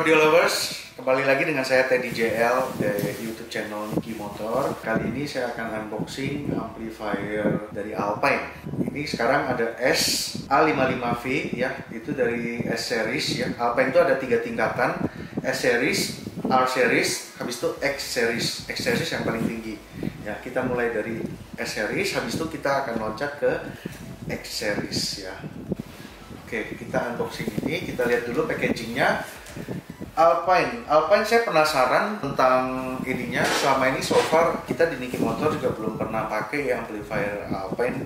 audio lovers, kembali lagi dengan saya Teddy JL dari YouTube channel Niki Motor. Kali ini saya akan unboxing amplifier dari Alpine. Ini sekarang ada S A55V ya, itu dari S series ya. Alpine itu ada 3 tingkatan, S series, R series, habis itu X series. X series yang paling tinggi. Ya, kita mulai dari S series, habis itu kita akan loncat ke X series ya. Oke, kita unboxing ini, kita lihat dulu packagingnya. Alpine saya penasaran tentang ininya. Selama ini so far kita di Niki Motor juga belum pernah pakai amplifier Alpine,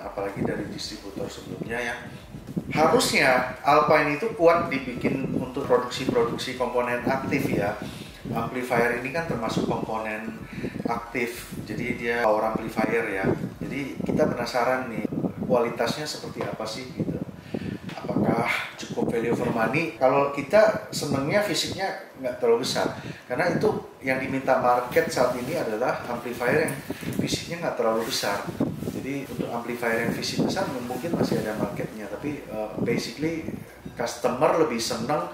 apalagi dari distributor sebelumnya ya. Harusnya Alpine itu kuat dibikin untuk produksi komponen aktif ya. Amplifier ini kan termasuk komponen aktif, jadi dia power amplifier ya. Jadi kita penasaran nih kualitasnya seperti apa sih gitu. Apakah cukup value for money? Kalau kita senangnya fisiknya nggak terlalu besar, karena itu yang diminta market saat ini adalah amplifier yang fisiknya nggak terlalu besar. Jadi untuk amplifier yang fisik besar mungkin masih ada marketnya, tapi basically customer lebih senang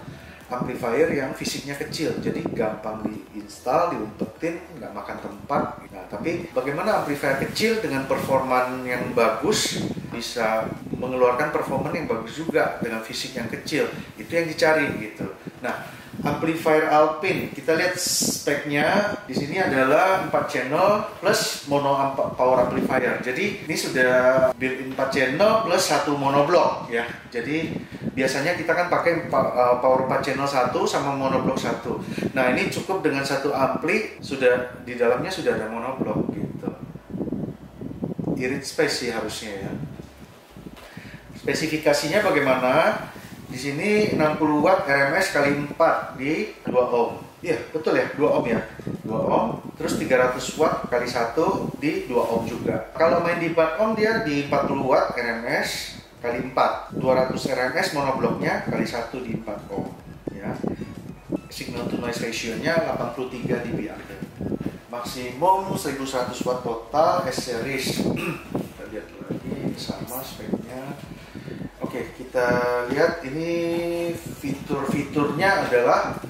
amplifier yang fisiknya kecil, jadi gampang diinstal, diumpetin, nggak makan tempat. Nah, tapi bagaimana amplifier kecil dengan performan yang bagus bisa mengeluarkan performan yang bagus juga dengan fisik yang kecil, itu yang dicari gitu. Nah, amplifier Alpine, kita lihat speknya di sini adalah 4 channel plus mono power amplifier. Jadi ini sudah built-in 4 channel plus 1 monoblock ya. Jadi biasanya kita kan pakai power 4 channel 1 sama monoblock 1. Nah, ini cukup dengan satu ampli, sudah di dalamnya sudah ada monoblock gitu. Irit space sih harusnya ya. Spesifikasinya bagaimana? Di sini 60 watt RMS kali 4 di 2 ohm. Iya, betul ya, 2 ohm ya. 2 ohm, terus 300 watt kali 1 di 2 ohm juga. Kalau main di 4 ohm dia di 40 watt RMS kali 4. 200 RMS monobloknya kali 1 di 4 ohm ya. Signal to noise ratio-nya 83 dB. Maksimum 1100 watt total S series. Kita lihat lagi sama speknya. Oke, kita lihat ini fitur-fiturnya adalah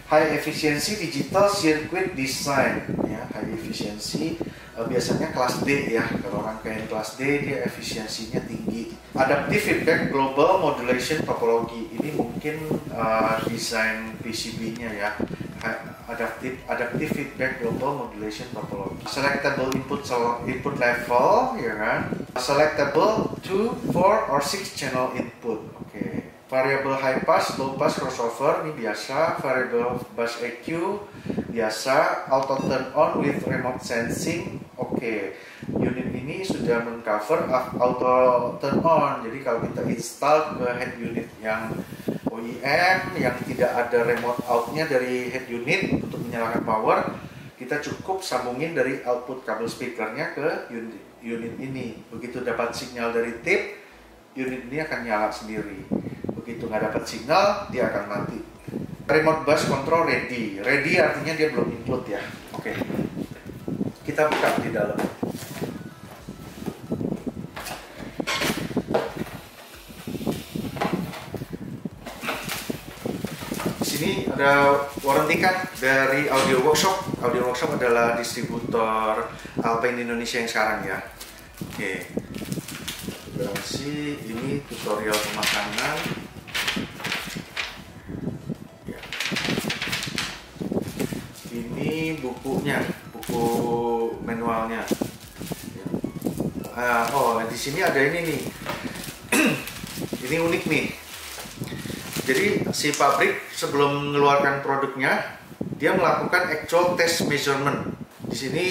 high efficiency digital circuit design ya, high efficiency biasanya kelas D ya. Kalau rangkaian kelas D dia efisiensinya tinggi. Adaptive feedback global modulation topology, ini mungkin desain PCB-nya ya. Adaptive feedback global modulation topology. Selectable input level ya kan. Selectable 2, 4 or 6 channel input. Oke. Variable high pass, low pass crossover ini biasa. Variable bus EQ biasa. Auto turn on with remote sensing. Oke. Unit ini sudah mengcover auto turn on. Jadi kalau kita install ke head unit yang OEM yang tidak ada remote outnya dari head unit untuk menyalakan power, kita cukup sambungin dari output kabel speakernya ke unit ini. Begitu dapat sinyal dari tip, unit ini akan nyala sendiri. Begitu nggak dapat sinyal, dia akan mati. Remote bus control ready. Ready artinya dia belum include ya. Oke. Kita buka di dalam. Ini ada warranty card dari Audio Workshop. Audio Workshop adalah distributor Alpine Indonesia yang sekarang ya. Oke. Garansi, ini tutorial pemasangan. Ya. Ini bukunya, buku manualnya. Ya. Oh, di sini ada ini nih. Ini unik nih. Jadi si pabrik sebelum mengeluarkan produknya, dia melakukan actual test measurement. Di sini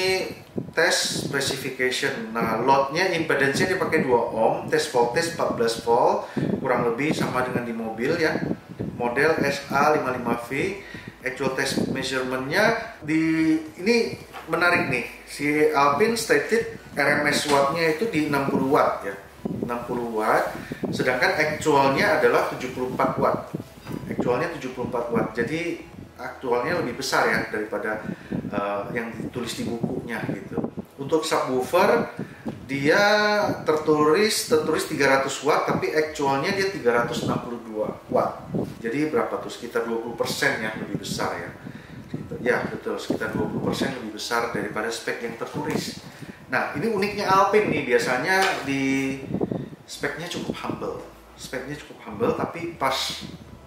test specification. Nah, loadnya impedance-nya dipakai 2 ohm, test voltage 14 volt, kurang lebih sama dengan di mobil ya. Model SA55V. Actual test measurement-nya ini menarik nih. Si Alpine stated RMS watt-nya itu di 60 watt ya. 60 watt, sedangkan aktualnya adalah 74 watt. Aktualnya 74 watt. Jadi aktualnya lebih besar ya daripada yang ditulis di bukunya gitu. Untuk subwoofer dia tertulis 300 watt, tapi actualnya dia 362 watt. Jadi berapa tuh? Sekitar 20% ya lebih besar ya. Ya betul, sekitar 20% lebih besar daripada spek yang tertulis. Nah, ini uniknya Alpine nih, biasanya di speknya cukup humble, tapi pas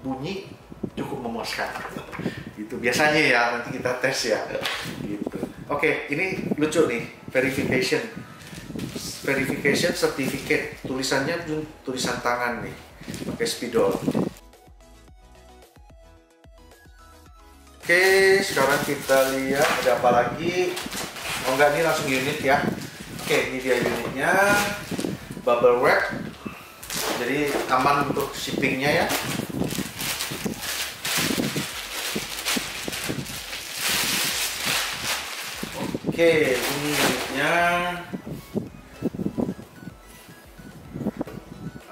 bunyi cukup memuaskan. Gitu biasanya ya, nanti kita tes ya. Gitu. Oke, ini lucu nih, verification certificate, tulisannya tulisan tangan nih, pakai spidol. Oke, sekarang kita lihat ada apa lagi. Oh enggak, ini langsung unit ya. Oke, ini dia unitnya, bubble wrap, jadi aman untuk shippingnya ya. Oke, ini unitnya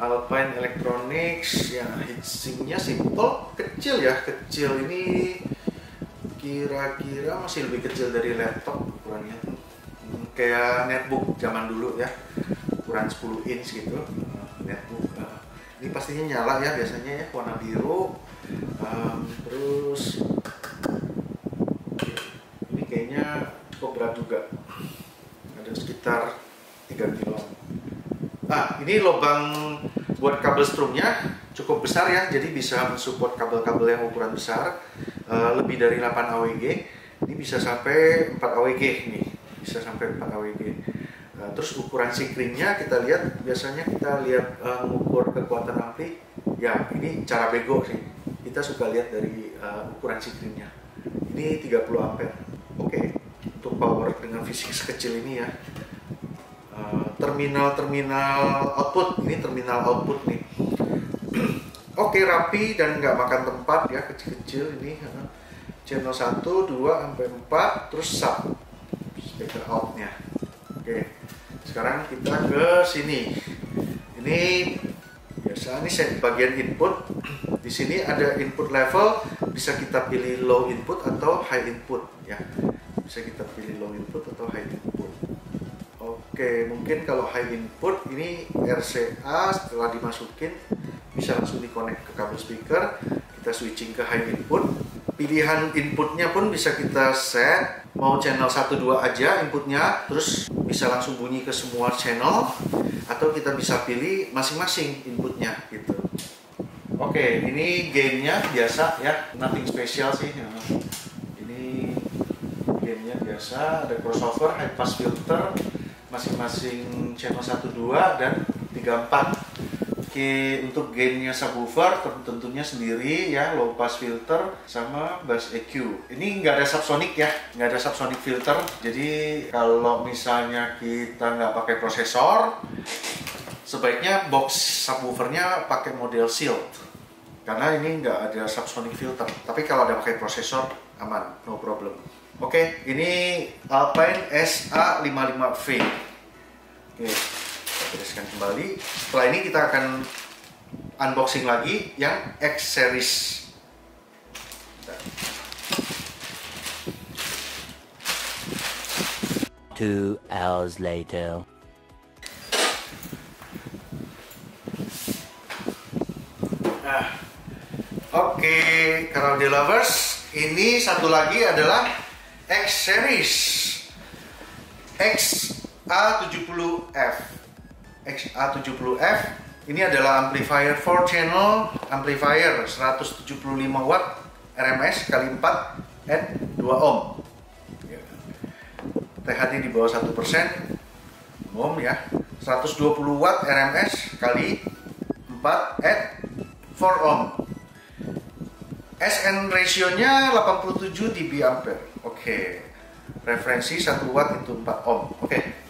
Alpine Electronics ya. Heatsinknya simple, kecil ya, kecil. Ini kira-kira masih lebih kecil dari laptop ukurannya, kayak netbook zaman dulu ya, ukuran 10 inch gitu. Netbook ini pastinya nyala ya, biasanya ya, warna biru. Terus ini kayaknya cukup berat juga, ada sekitar 3 kilo. Ini lubang buat kabel strumnya cukup besar ya, jadi bisa mensupport kabel-kabel yang ukuran besar, lebih dari 8 AWG. Ini bisa sampai 4 AWG nih, bisa sampai 4 AWG. Terus ukuran sikringnya kita lihat, biasanya kita lihat mengukur kekuatan ampli ya, ini cara bego sih, kita suka lihat dari ukuran sikringnya. Ini 30 ampere. Oke, untuk power dengan fisik sekecil ini ya. Terminal output, ini terminal output nih. Oke, rapi dan nggak makan tempat ya, kecil-kecil ini. Channel 1, 2, sampai 4, terus sub speaker outnya. Oke, sekarang kita ke sini. Ini biasa, ini set bagian input. Di sini ada input level, bisa kita pilih low input atau high input ya. Bisa kita pilih low input atau high input. Oke, mungkin kalau high input ini RCA setelah dimasukin bisa langsung dikonek ke kabel speaker. Kita switching ke high input. Pilihan inputnya pun bisa kita set, mau channel 1, 2 aja inputnya, terus bisa langsung bunyi ke semua channel, atau kita bisa pilih masing-masing inputnya gitu. Oke, ini gainnya biasa ya, nothing special sih. Ini gainnya biasa, ada crossover, high pass filter, masing-masing channel 1, 2, dan 3, 4. Oke, untuk gainnya subwoofer tentunya sendiri ya, low pass filter sama bass EQ. Ini nggak ada subsonic ya, nggak ada subsonic filter. Jadi kalau misalnya kita nggak pakai prosesor, sebaiknya box subwoofernya pakai model sealed, karena ini nggak ada subsonic filter. Tapi kalau ada pakai prosesor aman, no problem. Oke, ini Alpine SA55V. Oke, kita bereskan kembali. Setelah ini kita akan unboxing lagi yang X series. 2 hours later. Oke, Karaoke lovers, ini satu lagi adalah X series XA70F. XA70F ini adalah amplifier 4 channel amplifier 175 watt RMS kali 4 at 2 ohm. THD di bawah 1% ohm ya. 120 watt RMS kali 4 at 4 ohm. SN ratio-nya 87 dB ampere. Oke. Referensi 1 watt itu 4 ohm. Oke.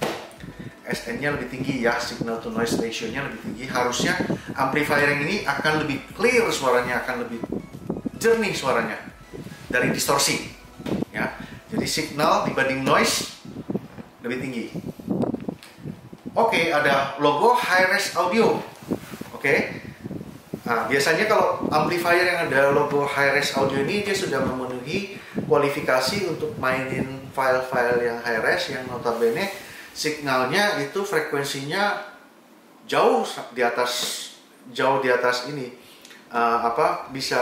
SN-nya lebih tinggi ya, signal to noise ratio-nya lebih tinggi. Harusnya amplifier yang ini akan lebih clear suaranya, akan lebih jernih suaranya dari distorsi. Ya. Jadi signal dibanding noise lebih tinggi. Oke, ada logo Hi-Res Audio. Oke. Nah, biasanya kalau amplifier yang ada logo Hi-Res Audio ini dia sudah memenuhi kualifikasi untuk mainin file-file yang high-res yang notabene signalnya itu frekuensinya jauh di atas ini, bisa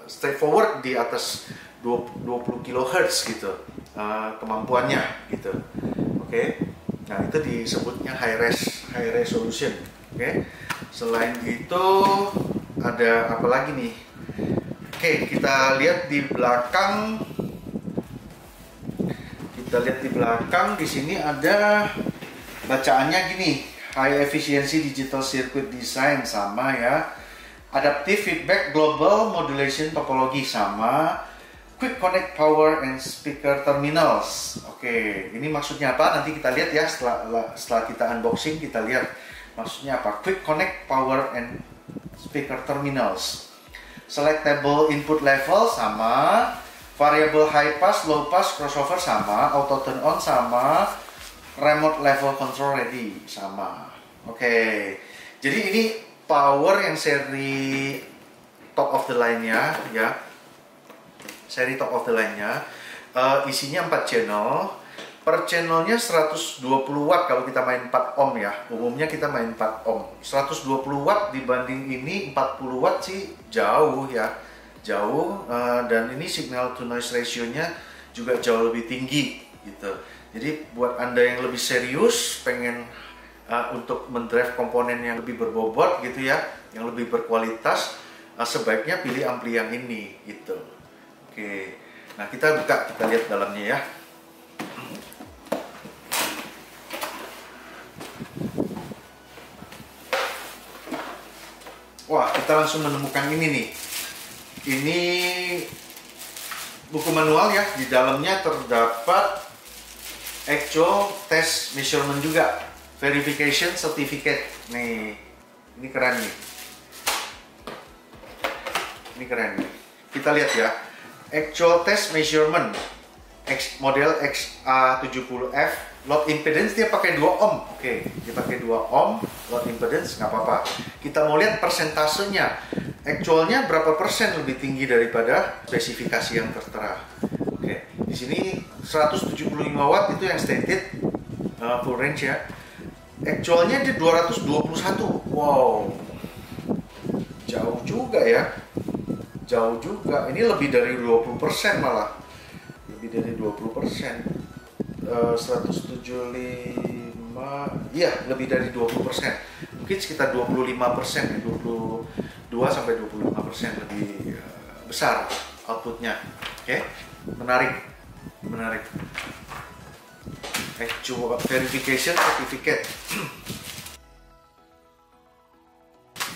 straightforward di atas 20 kHz gitu, kemampuannya gitu. Oke. Nah, itu disebutnya high resolution. Oke. Selain itu ada apa lagi nih? Oke, kita lihat di belakang. Di sini ada bacaannya gini. High efficiency digital circuit design sama ya. Adaptive feedback global modulation topology sama. Quick connect power and speaker terminals. Oke, ini maksudnya apa? Nanti kita lihat ya setelah kita unboxing, kita lihat maksudnya apa. Quick connect power and speaker terminals. Selectable input level sama. Variable high pass, low pass, crossover sama. Auto turn on sama. Remote level control ready sama. Oke, jadi ini power yang seri top of the line-nya ya. Seri top of the line-nya, isinya 4 channel. Per channelnya 120 watt kalau kita main 4 ohm ya. Umumnya kita main 4 ohm. 120 watt dibanding ini 40 watt sih jauh ya. Jauh, dan ini signal to noise ratio-nya juga jauh lebih tinggi gitu. Jadi buat Anda yang lebih serius pengen untuk mendrive komponen yang lebih berbobot gitu ya, yang lebih berkualitas, sebaiknya pilih ampli yang ini gitu. Oke, nah kita buka, kita lihat dalamnya ya. Wah, kita langsung menemukan ini nih. Ini buku manual ya, di dalamnya terdapat actual test measurement juga, verification certificate. Nih, ini keren nih. Ini keren nih. Kita lihat ya. Actual test measurement model XA70F, load impedance dia pakai 2 ohm. Oke, dia pakai 2 ohm load impedance, nggak apa-apa. Kita mau lihat persentasenya, actualnya berapa persen lebih tinggi daripada spesifikasi yang tertera. Oke, di sini 175 watt itu yang stated full range ya. Actualnya dia 221. Wow, jauh juga ya. Jauh juga, ini lebih dari 20% malah. Lebih dari 20%. 175, iya lebih dari 20%. Mungkin sekitar 25% ya, 22 sampai 25% lebih besar outputnya. Oke, menarik. Actual verification certificate.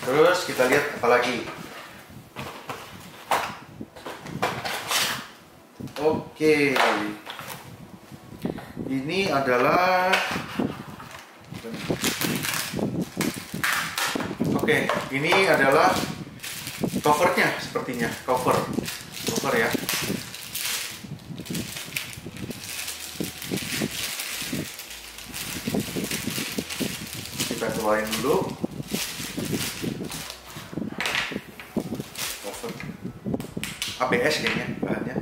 Terus kita lihat apa lagi. Oke, ini adalah covernya sepertinya, cover ya. Kita keluarin dulu. Cover ABS kayaknya bahannya.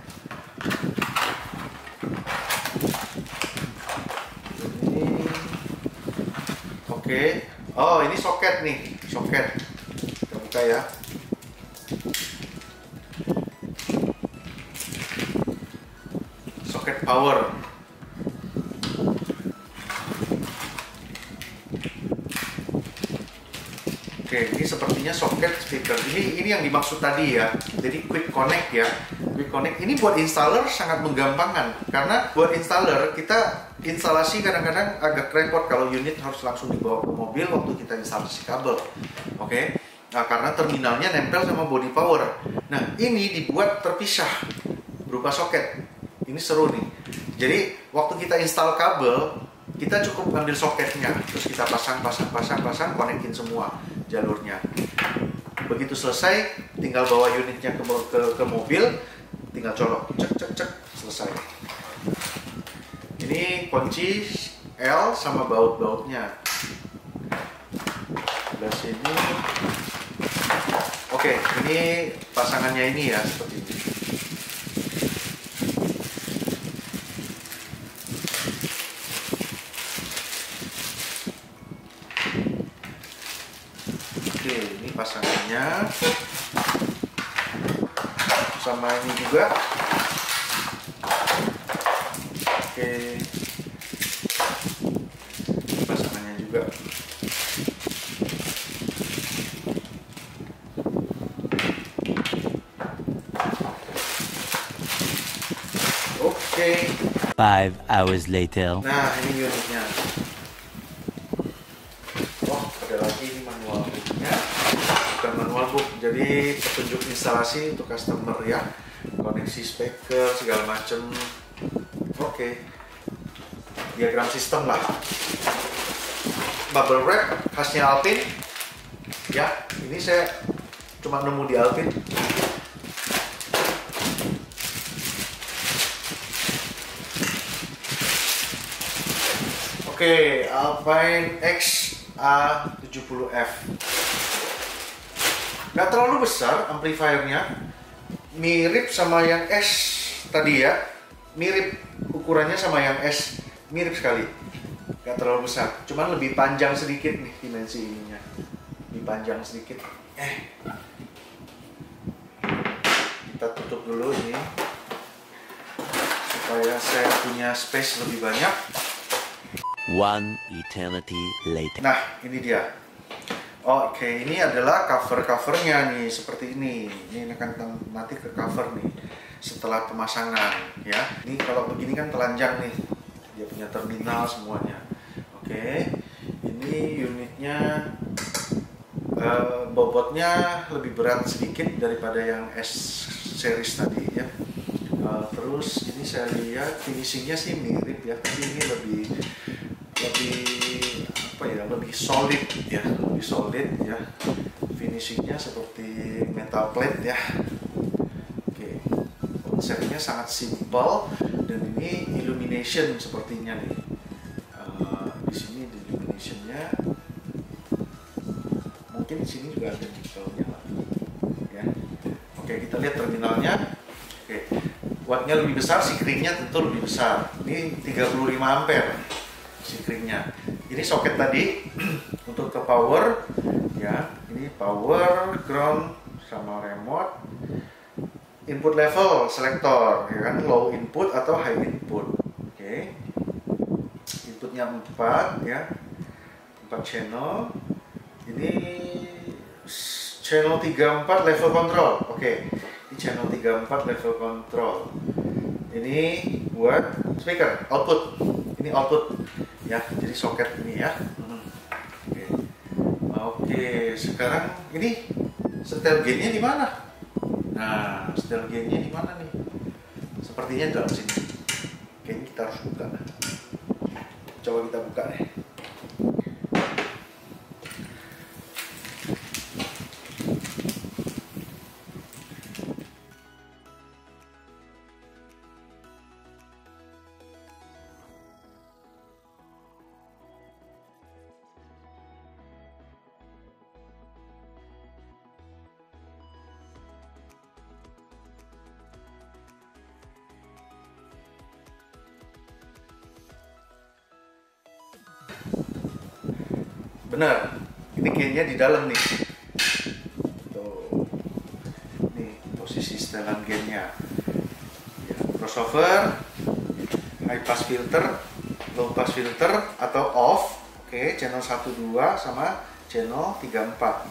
Oke. Oh, ini soket nih, soket. Kita buka ya. Soket power. Oke, ini sepertinya soket speaker. Ini yang dimaksud tadi ya. Jadi quick connect ya. Quick connect ini buat installer sangat menggampangkan, karena buat installer kita instalasi kadang-kadang agak repot kalau unit harus langsung dibawa ke mobil waktu kita instalasi kabel. Oke. Nah, karena terminalnya nempel sama body power. Nah, ini dibuat terpisah berupa soket. Ini seru nih. Jadi, waktu kita install kabel, kita cukup ambil soketnya, terus kita pasang, konekin semua jalurnya. Begitu selesai, tinggal bawa unitnya ke mobil, tinggal colok, cek, selesai. Ini kunci L sama baut-bautnya. Sebelah sini. Oke, ini pasangannya ini ya, seperti ini. pasangannya. Sama ini juga. Oke. Pasangannya juga. Oke. 5 hours later. Nah, ini unitnya. Oh, ada lagi ini manual booknya. Bukan manual book, jadi petunjuk instalasi untuk customer ya. Koneksi speaker segala macem. Oke. Diagram sistem lah. Bubble wrap khasnya Alpine. Ya, ini saya cuma nemu di Alpine. Oke, Alpine X A70F. Gak terlalu besar amplifiernya, mirip sama yang S tadi ya, mirip ukurannya sama yang S, mirip sekali. Gak terlalu besar, cuman lebih panjang sedikit nih dimensi ininya, lebih panjang sedikit. Kita tutup dulu ini supaya saya punya space lebih banyak. 1 eternity later. Nah, ini dia. Oke, ini adalah cover-covernya nih, seperti ini. Ini akan nanti ke cover nih setelah pemasangan ya. Ini kalau begini kan telanjang nih. Dia punya terminal semuanya. Oke. Ini unitnya bobotnya lebih berat sedikit daripada yang S series tadi ya. Terus ini saya lihat finishingnya sih mirip ya, tapi ini lebih apa ya, lebih solid ya, lebih solid ya. Finishingnya seperti metal plate ya. Oke, konsepnya sangat simple dan ini illumination sepertinya nih. Di sini di illuminationnya, mungkin di sini juga ada detailnya lah. Ya. Oke, kita lihat terminalnya. Oke, wattnya lebih besar, sikringnya tentu lebih besar. Ini 35 ampere. Sikringnya. Ini soket tadi untuk ke power ya. Ini power, ground sama remote. Input level selektor ya kan, low input atau high input. Oke. Inputnya 4 ya. 4 channel. Ini channel 34 level control. Oke. Ini channel 34 level control. Ini buat speaker output. Ini output ya, jadi soket ini ya. Oke, sekarang ini setel gainnya di mana? Nah, setel gainnya di mana nih? Sepertinya di dalam sini. Kayaknya kita harus buka. Coba kita buka deh. Benar, ini gainnya di dalam nih. Tuh. Nih posisi setelan gainnya. Ya, crossover, high pass filter, low pass filter atau off. Oke, channel 12 sama channel 34.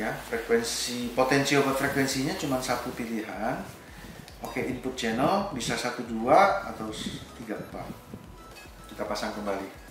Ya, frekuensi potensio frekuensinya cuma satu pilihan. Oke, input channel bisa 12 atau 34. Kita pasang kembali.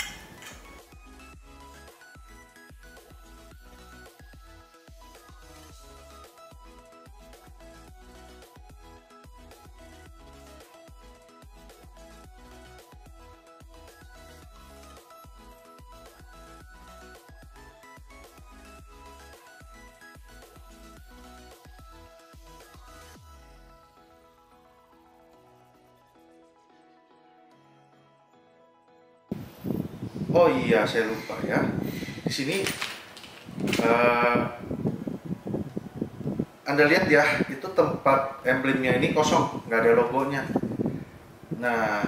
Oh iya, saya lupa ya. Di sini Anda lihat ya, itu tempat emblemnya ini kosong, nggak ada logonya. Nah,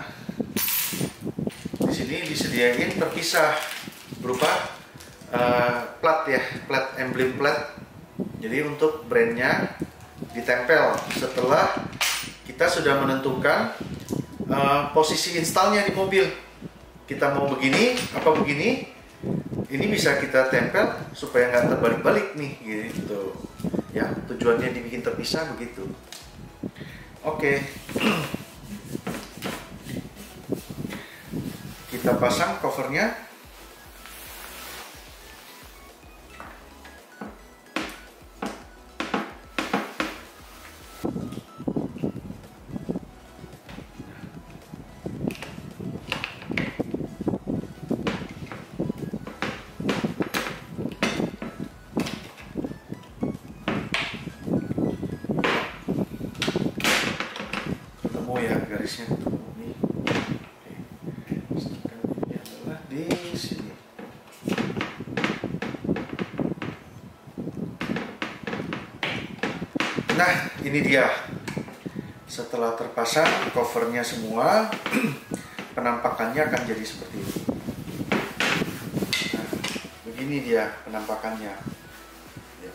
di sini disediain terpisah berupa plat ya, plat emblem plat Jadi untuk brandnya ditempel setelah kita sudah menentukan posisi installnya di mobil. Kita mau begini apa begini, ini bisa kita tempel supaya nggak terbalik-balik nih gitu ya. Tujuannya dibikin terpisah begitu. Oke. Kita pasang covernya. Ya garisnya ketemu nih. Sedangkan ini adalah di sini. Nah, ini dia. Setelah terpasang covernya semua, penampakannya akan jadi seperti ini. Nah, begini dia penampakannya. Ya.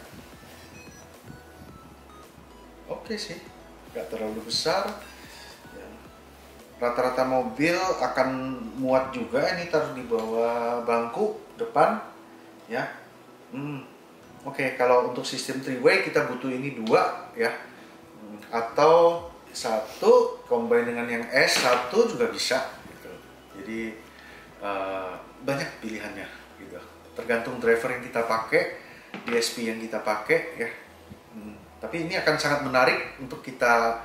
Oke sih, nggak terlalu besar. Rata-rata mobil akan muat juga ini, taruh di bawah bangku depan ya. Oke, kalau untuk sistem 3-way kita butuh ini 2 ya, atau 1 combine dengan yang S1 juga bisa gitu. Jadi banyak pilihannya gitu, tergantung driver yang kita pakai, DSP yang kita pakai ya. Tapi ini akan sangat menarik untuk kita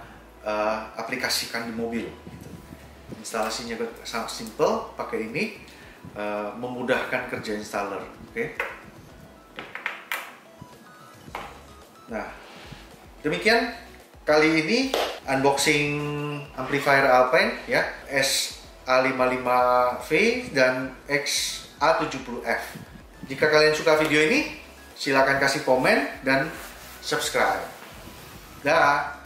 aplikasikan di mobil. Instalasinya sangat simple, pakai ini memudahkan kerja installer. Oke. Nah, demikian kali ini unboxing amplifier Alpine ya, SA55V dan XA70F. Jika kalian suka video ini, silakan kasih komen dan subscribe. Dah.